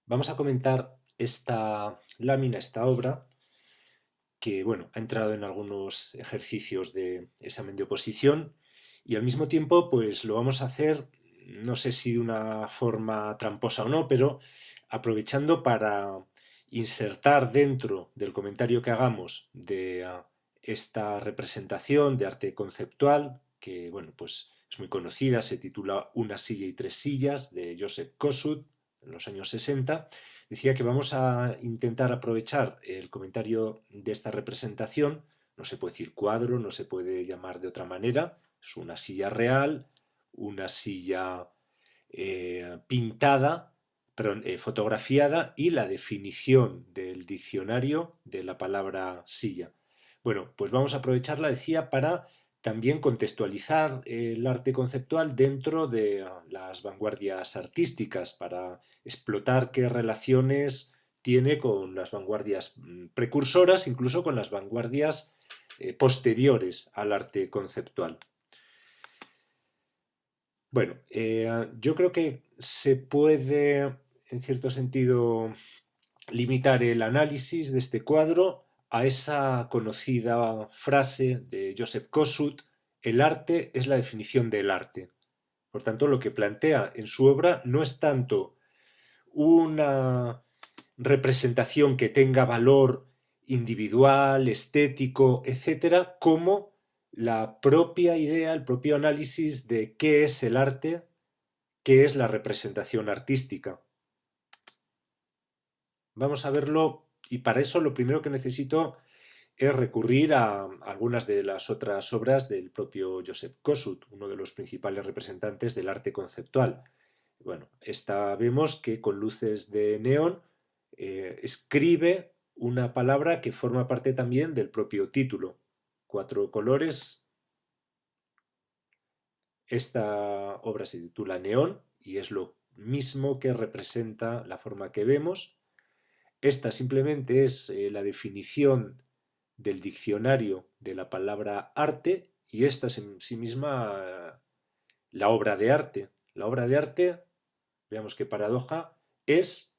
Vamos a comentar esta lámina, esta obra, que bueno, ha entrado en algunos ejercicios de examen de oposición y al mismo tiempo pues lo vamos a hacer, no sé si de una forma tramposa o no, pero aprovechando para insertar dentro del comentario que hagamos de esta representación de arte conceptual, que bueno, pues es muy conocida, se titula Una silla y tres sillas, de Joseph Kosuth, en los años 60. Decía que vamos a intentar aprovechar el comentario de esta representación. No se puede decir cuadro, no se puede llamar de otra manera. Es una silla real, una silla pintada, perdón, fotografiada, y la definición del diccionario de la palabra silla. Bueno, pues vamos a aprovecharla, decía, para también contextualizar el arte conceptual dentro de las vanguardias artísticas, para explotar qué relaciones tiene con las vanguardias precursoras, incluso con las vanguardias posteriores al arte conceptual. Bueno, yo creo que se puede, en cierto sentido, limitar el análisis de este cuadro a esa conocida frase de Joseph Kosuth: el arte es la definición del arte. Por tanto, lo que plantea en su obra no es tanto una representación que tenga valor individual, estético, etcétera, como la propia idea, el propio análisis de qué es el arte, qué es la representación artística. Vamos a verlo, y para eso lo primero que necesito es recurrir a algunas de las otras obras del propio Joseph Kosuth, uno de los principales representantes del arte conceptual. Bueno, esta vemos que con luces de neón escribe una palabra que forma parte también del propio título. Cuatro colores. Esta obra se titula Neón y es lo mismo que representa la forma que vemos. Esta simplemente es la definición del diccionario de la palabra arte, y esta es en sí misma la obra de arte. La obra de arte, veamos qué paradoja, es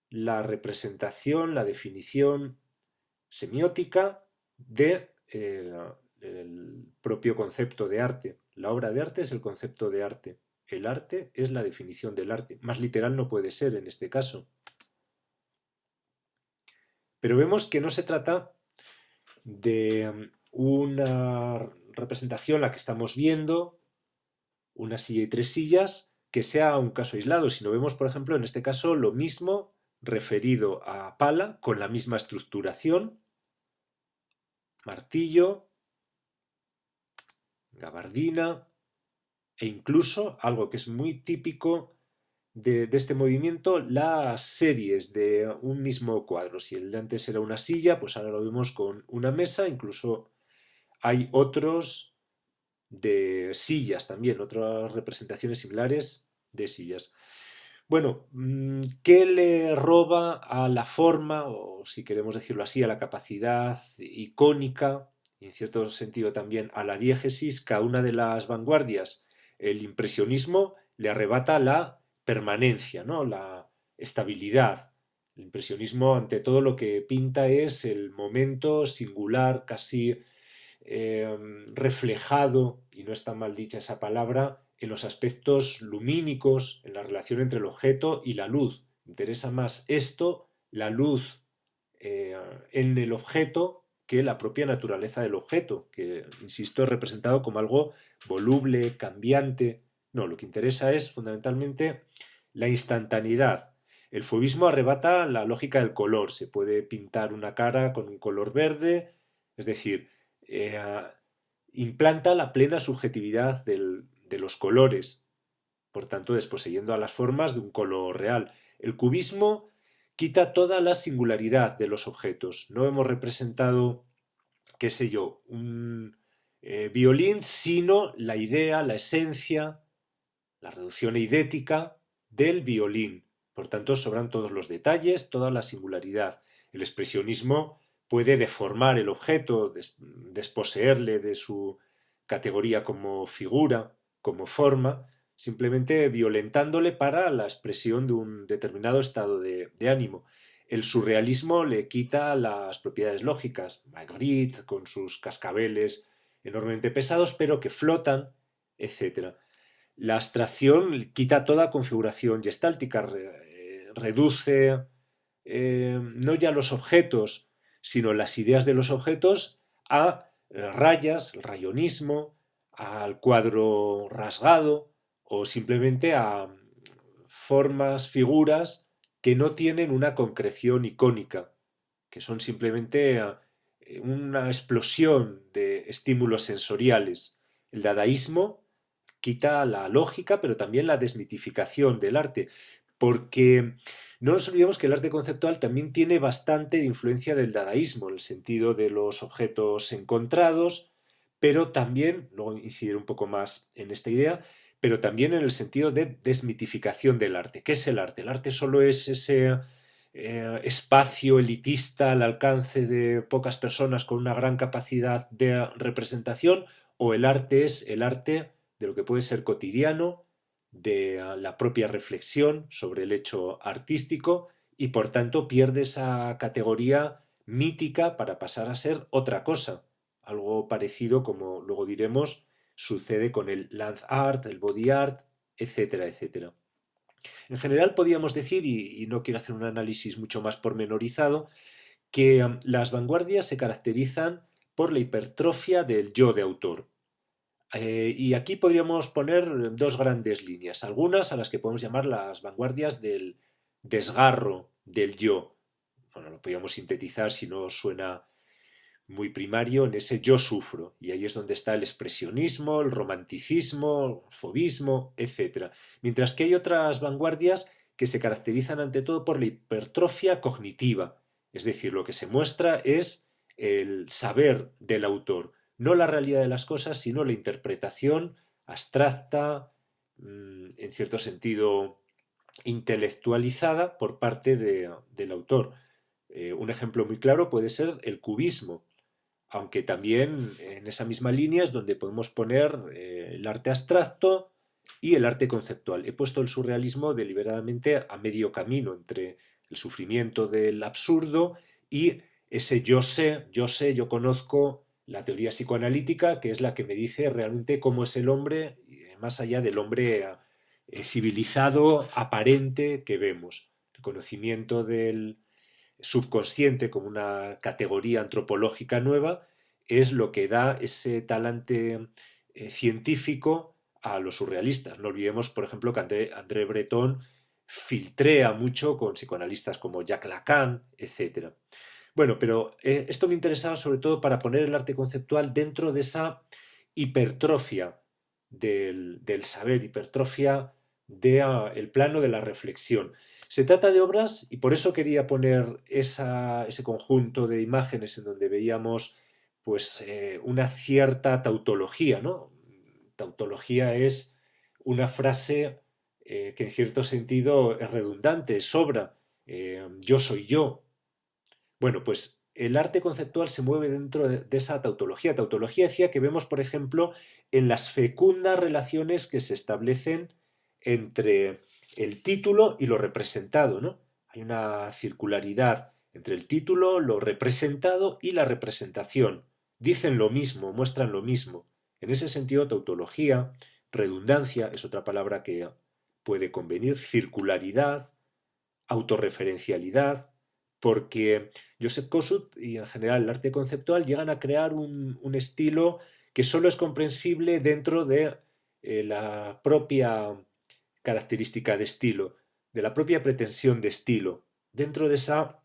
la representación, la definición semiótica del propio concepto de arte. La obra de arte es el concepto de arte. El arte es la definición del arte. Más literal no puede ser en este caso. Pero vemos que no se trata de una representación, la que estamos viendo, una silla y tres sillas, que sea un caso aislado, sino vemos, por ejemplo, en este caso lo mismo referido a pala, con la misma estructuración: martillo, gabardina, e incluso algo que es muy típico de este movimiento, las series de un mismo cuadro. Si el de antes era una silla, pues ahora lo vemos con una mesa. Incluso hay otros de sillas también, otras representaciones similares de sillas. Bueno, ¿qué le roba a la forma, o si queremos decirlo así, a la capacidad icónica, y en cierto sentido también a la diégesis, cada una de las vanguardias? El impresionismo le arrebata la permanencia, ¿no? La estabilidad. El impresionismo, ante todo, lo que pinta es el momento singular, casi reflejado, y no está mal dicha esa palabra, en los aspectos lumínicos, en la relación entre el objeto y la luz. Interesa más esto, la luz en el objeto, que la propia naturaleza del objeto, que, insisto, es representado como algo voluble, cambiante. No, lo que interesa es fundamentalmente la instantaneidad. El fauvismo arrebata la lógica del color. Se puede pintar una cara con un color verde, es decir, eh, implanta la plena subjetividad de los colores, por tanto desposeyendo a las formas de un color real. El cubismo quita toda la singularidad de los objetos. No hemos representado, qué sé yo, un violín, sino la idea, la esencia, la reducción eidética del violín. Por tanto, sobran todos los detalles, toda la singularidad. El expresionismo puede deformar el objeto, desposeerle de su categoría como figura, como forma. simplemente violentándole para la expresión de un determinado estado de ánimo. El surrealismo le quita las propiedades lógicas. Magritte, con sus cascabeles enormemente pesados, pero que flotan, etcétera. La abstracción quita toda configuración gestáltica, reduce no ya los objetos, sino las ideas de los objetos a rayas, el rayonismo, al cuadro rasgado o simplemente a formas, figuras que no tienen una concreción icónica, que son simplemente una explosión de estímulos sensoriales. El dadaísmo quita la lógica, pero también la desmitificación del arte, porque no nos olvidemos que el arte conceptual también tiene bastante influencia del dadaísmo, en el sentido de los objetos encontrados, pero también, luego incidir un poco más en esta idea, pero también en el sentido de desmitificación del arte. ¿Qué es el arte? El arte solo es ese espacio elitista al alcance de pocas personas con una gran capacidad de representación, o el arte es el arte de lo que puede ser cotidiano, de la propia reflexión sobre el hecho artístico, y por tanto pierde esa categoría mítica para pasar a ser otra cosa. Algo parecido, como luego diremos, sucede con el land art, el body art, etcétera, etcétera. En general podríamos decir, y no quiero hacer un análisis mucho más pormenorizado, que las vanguardias se caracterizan por la hipertrofia del yo de autor. Y aquí podríamos poner dos grandes líneas, algunas a las que podemos llamar las vanguardias del desgarro del yo. Bueno, lo podríamos sintetizar, si no suena muy primario, en ese yo sufro, y ahí es donde está el expresionismo, el romanticismo, el fauvismo, etc. Mientras que hay otras vanguardias que se caracterizan ante todo por la hipertrofia cognitiva, es decir, lo que se muestra es el saber del autor, no la realidad de las cosas, sino la interpretación abstracta, en cierto sentido intelectualizada por parte del autor. Un ejemplo muy claro puede ser el cubismo, aunque también en esa misma línea es donde podemos poner el arte abstracto y el arte conceptual. He puesto el surrealismo deliberadamente a medio camino entre el sufrimiento del absurdo y ese yo sé, yo conozco la teoría psicoanalítica, que es la que me dice realmente cómo es el hombre, más allá del hombre civilizado, aparente que vemos. El conocimiento del subconsciente como una categoría antropológica nueva es lo que da ese talante científico a los surrealistas. No olvidemos, por ejemplo, que André Breton filtrea mucho con psicoanalistas como Jacques Lacan, etc. Bueno, pero esto me interesaba sobre todo para poner el arte conceptual dentro de esa hipertrofia del saber, hipertrofia del plano de la reflexión. Se trata de obras, y por eso quería poner ese conjunto de imágenes en donde veíamos pues, una cierta tautología, ¿no? Tautología es una frase que en cierto sentido es redundante, sobra. Yo soy yo. Bueno, pues el arte conceptual se mueve dentro de esa tautología. Tautología decía que vemos, por ejemplo, en las fecundas relaciones que se establecen entre el título y lo representado, ¿no? Hay una circularidad entre el título, lo representado y la representación. Dicen lo mismo, muestran lo mismo. En ese sentido, tautología, redundancia es otra palabra que puede convenir, circularidad, autorreferencialidad, porque Joseph Kosuth y en general el arte conceptual llegan a crear un estilo que solo es comprensible dentro de la propia característica de estilo, de la propia pretensión de estilo, dentro de esa,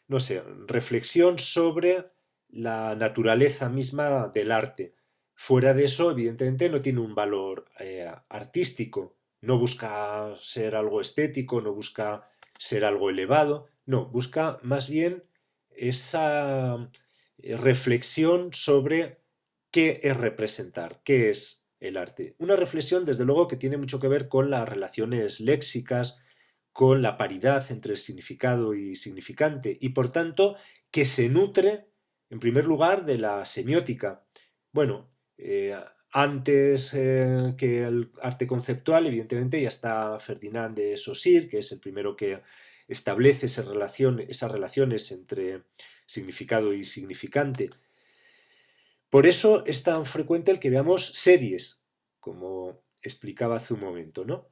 no sé, reflexión sobre la naturaleza misma del arte. Fuera de eso, evidentemente, no tiene un valor artístico, no busca ser algo estético, no busca ser algo elevado, no, busca más bien esa reflexión sobre qué es representar, qué es el arte. Una reflexión, desde luego, que tiene mucho que ver con las relaciones léxicas, con la paridad entre el significado y significante, y por tanto que se nutre, en primer lugar, de la semiótica. Bueno, Antes que el arte conceptual, evidentemente, ya está Ferdinand de Saussure, que es el primero que establece esas relaciones entre significado y significante. Por eso es tan frecuente el que veamos series, como explicaba hace un momento, ¿no?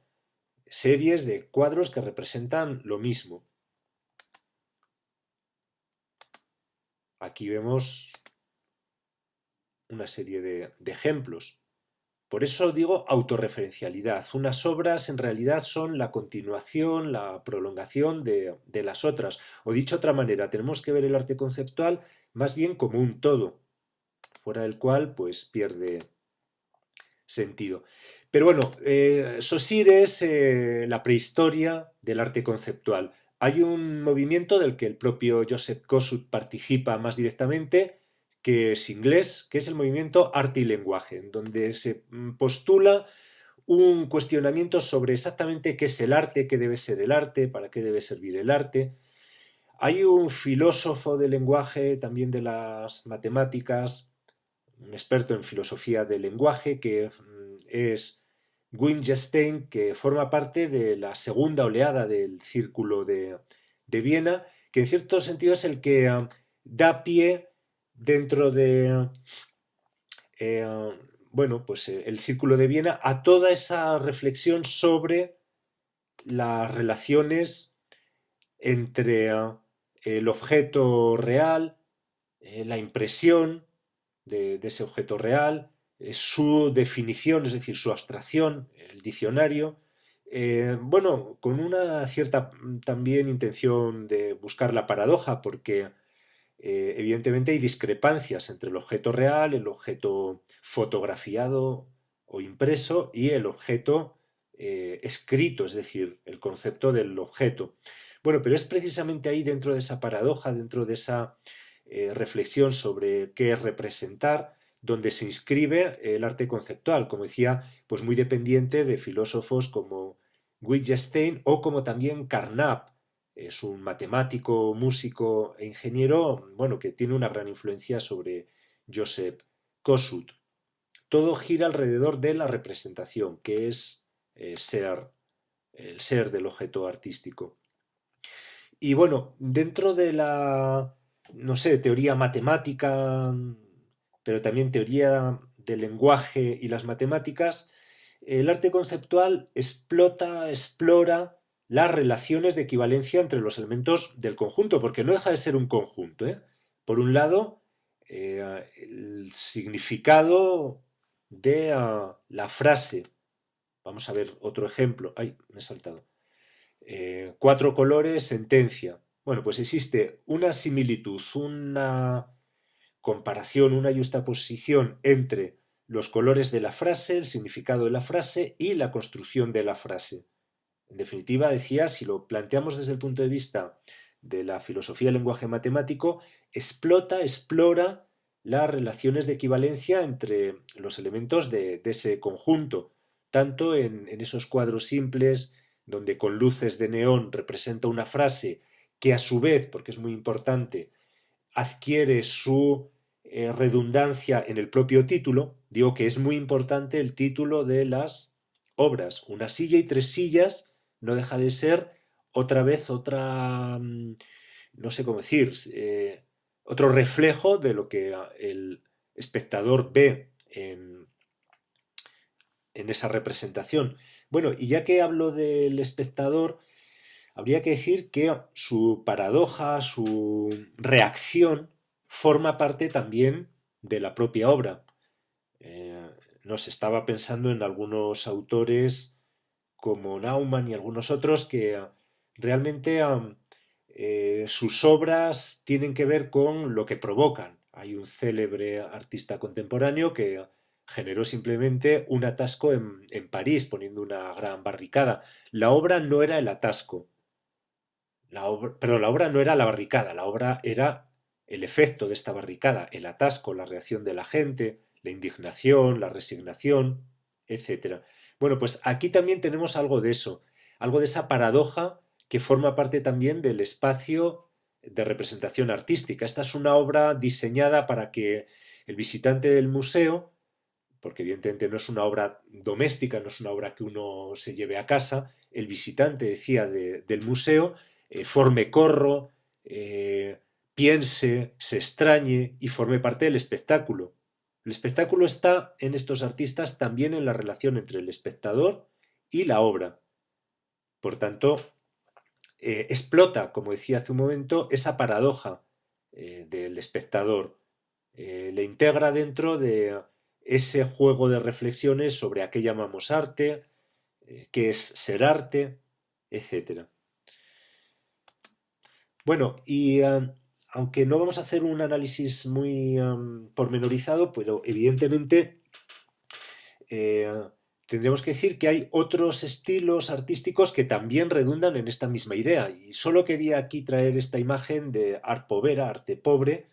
Series de cuadros que representan lo mismo. Aquí vemos una serie de ejemplos. Por eso digo autorreferencialidad. Unas obras en realidad son la continuación, la prolongación de las otras. O dicho de otra manera, tenemos que ver el arte conceptual más bien como un todo, fuera del cual pues pierde sentido. Pero bueno, Saussure es la prehistoria del arte conceptual. Hay un movimiento del que el propio Joseph Kosuth participa más directamente, que es inglés, que es el movimiento Arte y Lenguaje, en donde se postula un cuestionamiento sobre exactamente qué es el arte, qué debe ser el arte, para qué debe servir el arte. Hay un filósofo del lenguaje, también de las matemáticas, un experto en filosofía del lenguaje, que es Wittgenstein, que forma parte de la segunda oleada del Círculo de Viena, que en cierto sentido es el que da pie dentro de bueno, pues el Círculo de Viena a toda esa reflexión sobre las relaciones entre el objeto real, la impresión de ese objeto real, su definición, es decir, su abstracción, el diccionario, bueno, con una cierta también intención de buscar la paradoja, porque evidentemente hay discrepancias entre el objeto real, el objeto fotografiado o impreso y el objeto escrito, es decir, el concepto del objeto. Bueno, pero es precisamente ahí dentro de esa paradoja, dentro de esa reflexión sobre qué es representar, donde se inscribe el arte conceptual, como decía, pues muy dependiente de filósofos como Wittgenstein o como también Carnap, es un matemático, músico e ingeniero, bueno, que tiene una gran influencia sobre Joseph Kosuth. Todo gira alrededor de la representación, que es el ser del objeto artístico. Y bueno, dentro de la, no sé, teoría matemática, pero también teoría del lenguaje y las matemáticas, el arte conceptual explora las relaciones de equivalencia entre los elementos del conjunto, porque no deja de ser un conjunto, ¿eh? Por un lado, el significado de la frase. Vamos a ver otro ejemplo. Ay, me he saltado. Cuatro colores, sentencia. Bueno, pues existe una similitud, una comparación, una justaposición entre los colores de la frase, el significado de la frase y la construcción de la frase. En definitiva, decía, si lo planteamos desde el punto de vista de la filosofía del lenguaje matemático, explora las relaciones de equivalencia entre los elementos de ese conjunto, tanto en esos cuadros simples, donde con luces de neón representa una frase que a su vez, porque es muy importante, adquiere su redundancia en el propio título. Digo que es muy importante el título de las obras. Una silla y tres sillas no deja de ser otra vez otra, no sé cómo decir, otro reflejo de lo que el espectador ve en esa representación. Bueno, y ya que hablo del espectador, habría que decir que su paradoja, su reacción, forma parte también de la propia obra. Eh, Nos estaba pensando en algunos autores como Naumann y algunos otros que realmente sus obras tienen que ver con lo que provocan. Hay un célebre artista contemporáneo que generó simplemente un atasco en París poniendo una gran barricada. La obra no era el atasco, la obra no era la barricada, la obra era el efecto de esta barricada, el atasco, la reacción de la gente, la indignación, la resignación, etcétera. Bueno, pues aquí también tenemos algo de eso, algo de esa paradoja que forma parte también del espacio de representación artística. Esta es una obra diseñada para que el visitante del museo porque evidentemente no es una obra doméstica, no es una obra que uno se lleve a casa. El visitante, decía, del museo, forme corro, piense, se extrañe y forme parte del espectáculo. El espectáculo está en estos artistas también en la relación entre el espectador y la obra. Por tanto, explota, como decía hace un momento, esa paradoja del espectador. Le integra dentro de ese juego de reflexiones sobre a qué llamamos arte, qué es ser arte, etcétera. Bueno, y aunque no vamos a hacer un análisis muy pormenorizado, pero evidentemente eh, tendremos que decir que hay otros estilos artísticos que también redundan en esta misma idea. Y solo quería aquí traer esta imagen de art povera, arte pobre,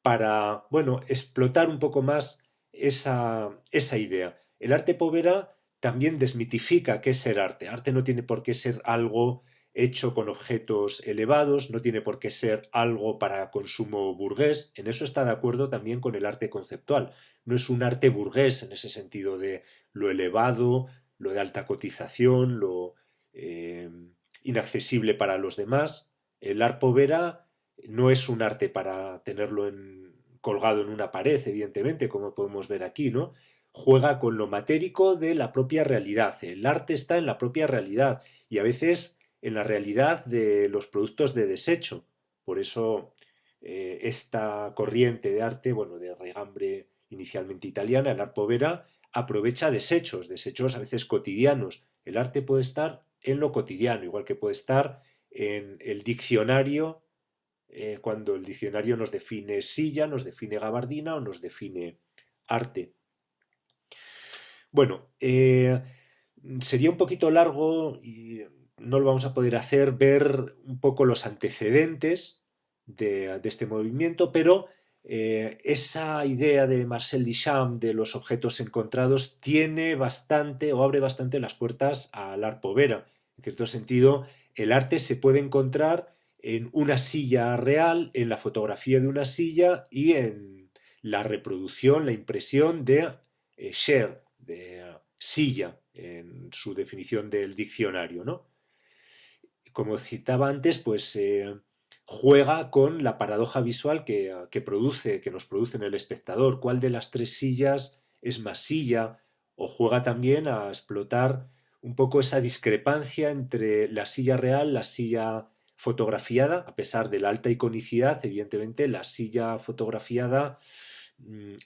para, bueno, explotar un poco más esa idea. El arte povera también desmitifica qué es ser arte. Arte no tiene por qué ser algo hecho con objetos elevados, no tiene por qué ser algo para consumo burgués. En eso está de acuerdo también con el arte conceptual. No es un arte burgués en ese sentido de lo elevado, lo de alta cotización, lo eh, inaccesible para los demás. El arte povera no es un arte para tenerlo colgado en una pared, evidentemente, como podemos ver aquí, ¿no? Juega con lo matérico de la propia realidad. El arte está en la propia realidad y a veces en la realidad de los productos de desecho. Por eso esta corriente de arte, bueno, de regambre inicialmente italiana, el arte povera, aprovecha desechos, desechos a veces cotidianos. El arte puede estar en lo cotidiano, igual que puede estar en el diccionario cuando el diccionario nos define silla, nos define gabardina o nos define arte. Bueno, sería un poquito largo y no lo vamos a poder hacer ver un poco los antecedentes de este movimiento, pero esa idea de Marcel Duchamp de los objetos encontrados tiene bastante o abre bastante las puertas al art povera. En cierto sentido, el arte se puede encontrar en una silla real, en la fotografía de una silla y en la reproducción, la impresión de chair, de silla, en su definición del diccionario, ¿no? Como citaba antes, pues juega con la paradoja visual que nos produce en el espectador. ¿Cuál de las tres sillas es más silla? O juega también a explotar un poco esa discrepancia entre la silla real, la silla fotografiada, a pesar de la alta iconicidad, evidentemente la silla fotografiada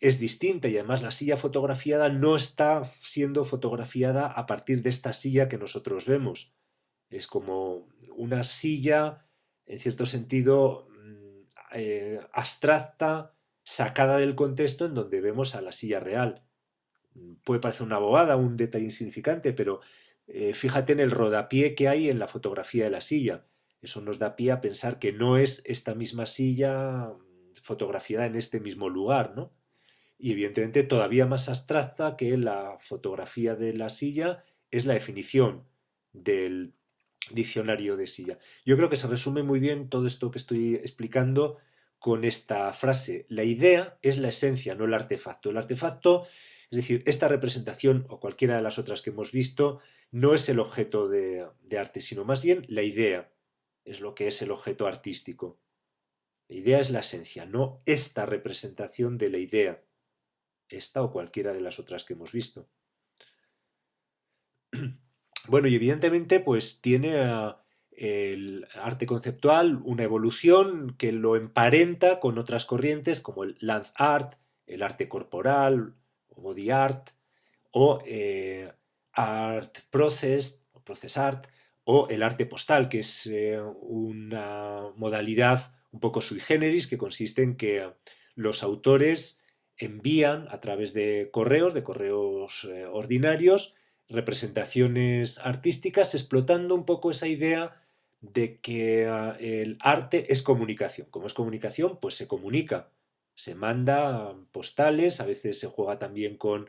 es distinta y además la silla fotografiada no está siendo fotografiada a partir de esta silla que nosotros vemos. Es como una silla, en cierto sentido, abstracta, sacada del contexto en donde vemos a la silla real. Puede parecer una bobada, un detalle insignificante, pero fíjate en el rodapié que hay en la fotografía de la silla. Eso nos da pie a pensar que no es esta misma silla fotografiada en este mismo lugar, ¿no? Y evidentemente todavía más abstracta que la fotografía de la silla es la definición del diccionario de silla. Yo creo que se resume muy bien todo esto que estoy explicando con esta frase. La idea es la esencia, no el artefacto. El artefacto, es decir, esta representación o cualquiera de las otras que hemos visto, no es el objeto de arte, sino más bien la idea es lo que es el objeto artístico. La idea es la esencia, no esta representación de la idea, esta o cualquiera de las otras que hemos visto. Bueno, y evidentemente pues tiene el arte conceptual una evolución que lo emparenta con otras corrientes como el land art, el arte corporal o body art o art process o process art o el arte postal, que es una modalidad un poco sui generis que consiste en que los autores envían a través de correos ordinarios, representaciones artísticas explotando un poco esa idea de que el arte es comunicación. Como es comunicación, pues se comunica, se manda postales, a veces se juega también con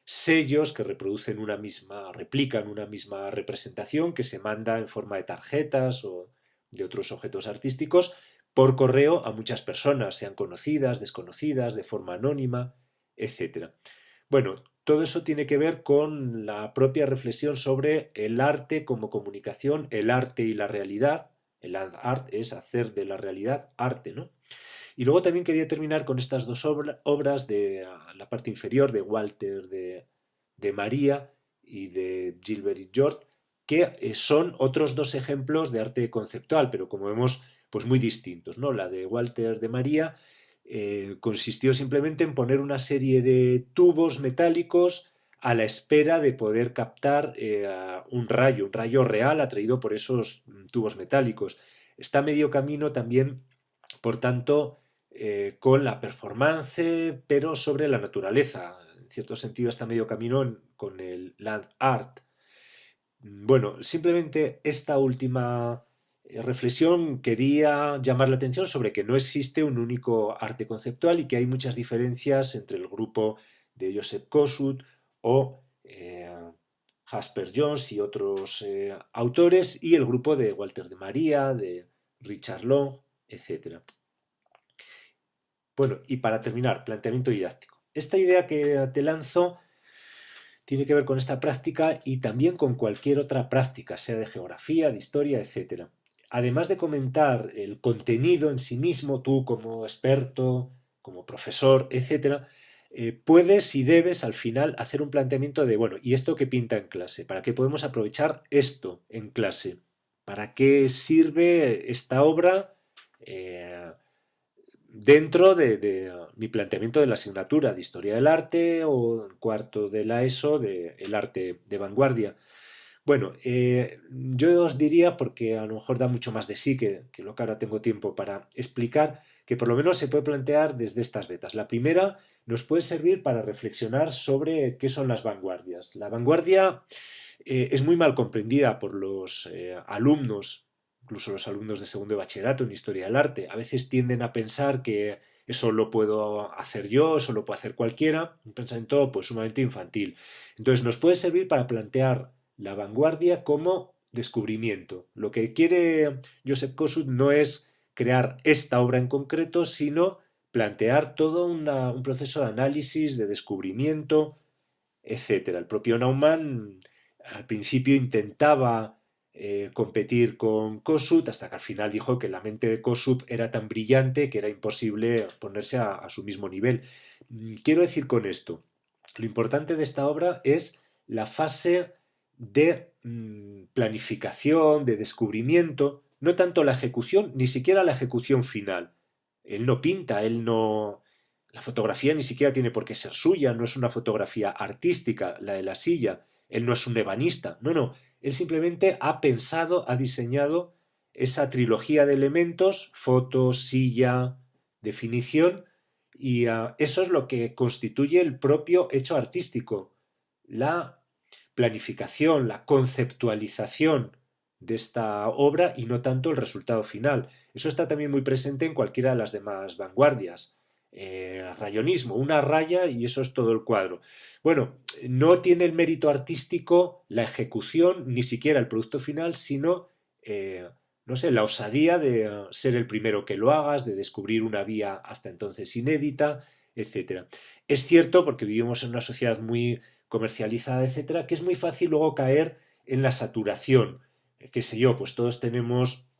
sellos que reproducen una misma, replican una misma representación que se manda en forma de tarjetas o de otros objetos artísticos por correo a muchas personas, sean conocidas, desconocidas, de forma anónima, etc. Bueno, todo eso tiene que ver con la propia reflexión sobre el arte como comunicación, el arte y la realidad. El art es hacer de la realidad arte, ¿no? Y luego también quería terminar con estas dos obras de la parte inferior de Walter de María y de Gilbert y George, que son otros dos ejemplos de arte conceptual, pero como vemos, pues muy distintos, ¿no? La de Walter de María consistió simplemente en poner una serie de tubos metálicos a la espera de poder captar un rayo real atraído por esos tubos metálicos. Está medio camino también, por tanto, con la performance, pero sobre la naturaleza. En cierto sentido está medio camino con el land art. Bueno, simplemente esta última reflexión quería llamar la atención sobre que no existe un único arte conceptual y que hay muchas diferencias entre el grupo de Joseph Kosuth o Jasper Jones y otros autores y el grupo de Walter de María, de Richard Long, etc. Bueno, y para terminar, planteamiento didáctico. Esta idea que te lanzo tiene que ver con esta práctica y también con cualquier otra práctica, sea de geografía, de historia, etcétera. Además de comentar el contenido en sí mismo, tú como experto, como profesor, etcétera, puedes y debes al final hacer un planteamiento de, bueno, ¿y esto qué pinta en clase? ¿Para qué podemos aprovechar esto en clase? ¿Para qué sirve esta obra? Dentro de mi planteamiento de la asignatura de Historia del Arte o en cuarto de la ESO de el arte de vanguardia. Bueno, yo os diría, porque a lo mejor da mucho más de sí que lo que ahora tengo tiempo para explicar, que por lo menos se puede plantear desde estas vetas. La primera nos puede servir para reflexionar sobre qué son las vanguardias. La vanguardia es muy mal comprendida por los alumnos, incluso los alumnos de segundo de bachillerato en historia del arte. A veces tienden a pensar que eso lo puedo hacer yo, eso lo puede hacer cualquiera, un pensamiento pues sumamente infantil. Entonces nos puede servir para plantear la vanguardia como descubrimiento. Lo que quiere Joseph Kosuth no es crear esta obra en concreto, sino plantear todo un proceso de análisis, de descubrimiento, etcétera. El propio Naumann al principio intentaba competir con Kossuth hasta que al final dijo que la mente de Kossuth era tan brillante que era imposible ponerse a su mismo nivel. Quiero decir con esto, lo importante de esta obra es la fase de planificación, de descubrimiento, no tanto la ejecución, ni siquiera la ejecución final. Él no pinta, él no, la fotografía ni siquiera tiene por qué ser suya, no es una fotografía artística, la de la silla. Él no es un ebanista, no, no. Él simplemente ha pensado, ha diseñado esa trilogía de elementos, foto, silla, definición, y eso es lo que constituye el propio hecho artístico. La planificación, la conceptualización de esta obra y no tanto el resultado final. Eso está también muy presente en cualquiera de las demás vanguardias. Rayonismo, una raya y eso es todo el cuadro. Bueno, no tiene el mérito artístico la ejecución, ni siquiera el producto final, sino, no sé, la osadía de ser el primero que lo hagas, de descubrir una vía hasta entonces inédita, etcétera. Es cierto, porque vivimos en una sociedad muy comercializada, etcétera, que es muy fácil luego caer en la saturación. Qué sé yo, pues todos tenemos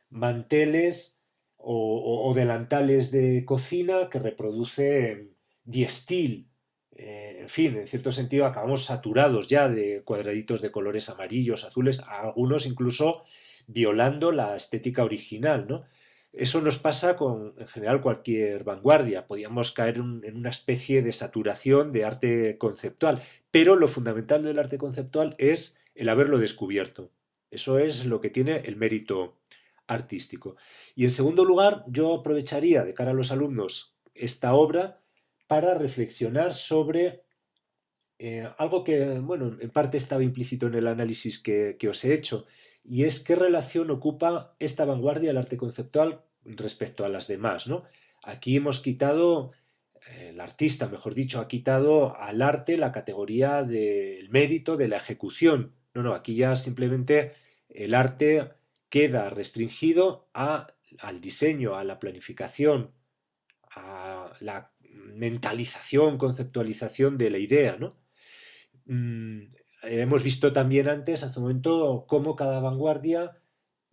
manteles o delantales de cocina que reproducen diestil. En fin, en cierto sentido acabamos saturados ya de cuadraditos de colores amarillos, azules, algunos incluso violando la estética original, ¿no? Eso nos pasa con, en general, cualquier vanguardia. Podíamos caer en una especie de saturación de arte conceptual, pero lo fundamental del arte conceptual es el haberlo descubierto. Eso es lo que tiene el mérito artístico. Y en segundo lugar, yo aprovecharía de cara a los alumnos esta obra para reflexionar sobre algo que, bueno, en parte estaba implícito en el análisis que os he hecho, y es qué relación ocupa esta vanguardia del arte conceptual respecto a las demás, ¿no? Aquí hemos quitado, el artista, mejor dicho, ha quitado al arte la categoría del mérito de la ejecución. No, no, aquí ya simplemente el arte queda restringido al diseño, a la planificación, a la mentalización, conceptualización de la idea, ¿no? Mm, Hemos visto también antes, hace un momento, cómo cada vanguardia,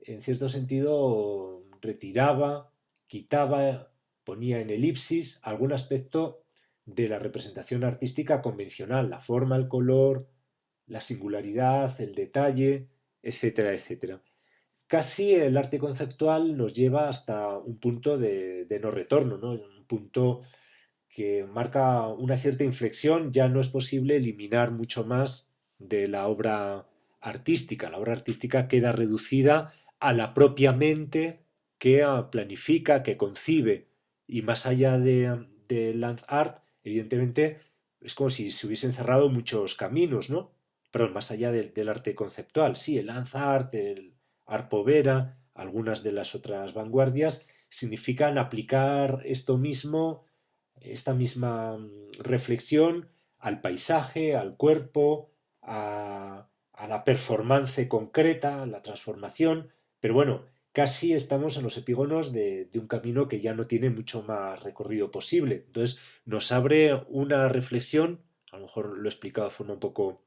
en cierto sentido, retiraba, quitaba, ponía en elipsis algún aspecto de la representación artística convencional, la forma, el color, la singularidad, el detalle, etcétera, etcétera. Casi el arte conceptual nos lleva hasta un punto de no retorno, ¿no? Un punto que marca una cierta inflexión. Ya no es posible eliminar mucho más de la obra artística. La obra artística queda reducida a la propia mente que planifica, que concibe. Y más allá de land art, evidentemente, es como si se hubiesen cerrado muchos caminos, ¿no? Perdón, más allá del arte conceptual. Sí, el land art, el art povera, algunas de las otras vanguardias, significan aplicar esto mismo, esta misma reflexión al paisaje, al cuerpo, a la performance concreta, a la transformación, pero bueno, casi estamos en los epígonos de un camino que ya no tiene mucho más recorrido posible. Entonces nos abre una reflexión, a lo mejor lo he explicado de forma un poco,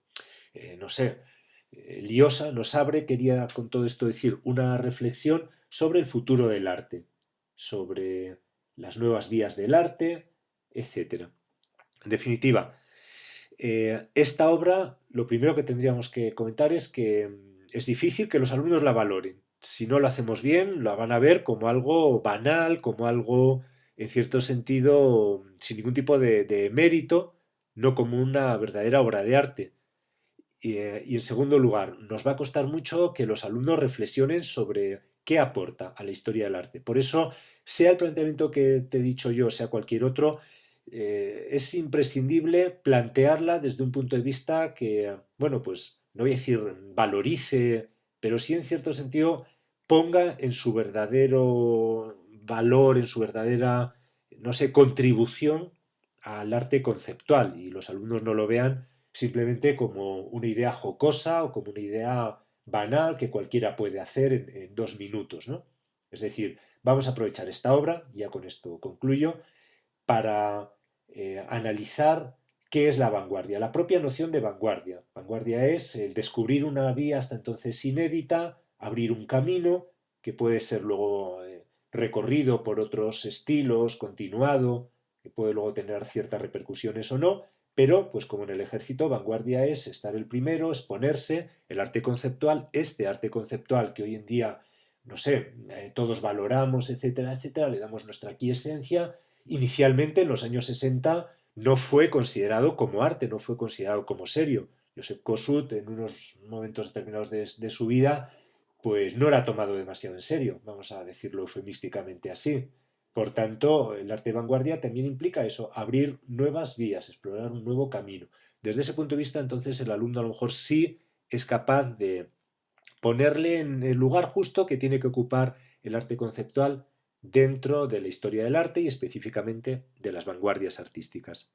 no sé, liosa, nos abre, quería con todo esto decir, una reflexión sobre el futuro del arte, sobre las nuevas vías del arte, etcétera. En definitiva, esta obra, lo primero que tendríamos que comentar es que es difícil que los alumnos la valoren. Si no lo hacemos bien, la van a ver como algo banal, como algo, en cierto sentido, sin ningún tipo de mérito, no como una verdadera obra de arte. Y en segundo lugar, nos va a costar mucho que los alumnos reflexionen sobre qué aporta a la historia del arte. Por eso, sea el planteamiento que te he dicho yo, sea cualquier otro, es imprescindible plantearla desde un punto de vista que, bueno, pues no voy a decir valorice, pero sí en cierto sentido ponga en su verdadero valor, en su verdadera, no sé, contribución al arte conceptual y los alumnos no lo vean simplemente como una idea jocosa o como una idea banal que cualquiera puede hacer en 2 minutos, ¿no? Es decir, vamos a aprovechar esta obra, ya con esto concluyo, para analizar qué es la vanguardia, la propia noción de vanguardia. Vanguardia es el descubrir una vía hasta entonces inédita, abrir un camino que puede ser luego recorrido por otros estilos, continuado, que puede luego tener ciertas repercusiones o no, pero pues como en el ejército, vanguardia es estar el primero, exponerse, el arte conceptual, este arte conceptual que hoy en día, no sé, todos valoramos, etcétera, etcétera, le damos nuestra quiesencia. Inicialmente, en los años 60, no fue considerado como arte, no fue considerado como serio. Josep Kossut, en unos momentos determinados de su vida, pues no era tomado demasiado en serio, vamos a decirlo eufemísticamente así. Por tanto, el arte de vanguardia también implica eso, abrir nuevas vías, explorar un nuevo camino. Desde ese punto de vista, entonces, el alumno a lo mejor sí es capaz de ponerle en el lugar justo que tiene que ocupar el arte conceptual dentro de la historia del arte y específicamente de las vanguardias artísticas.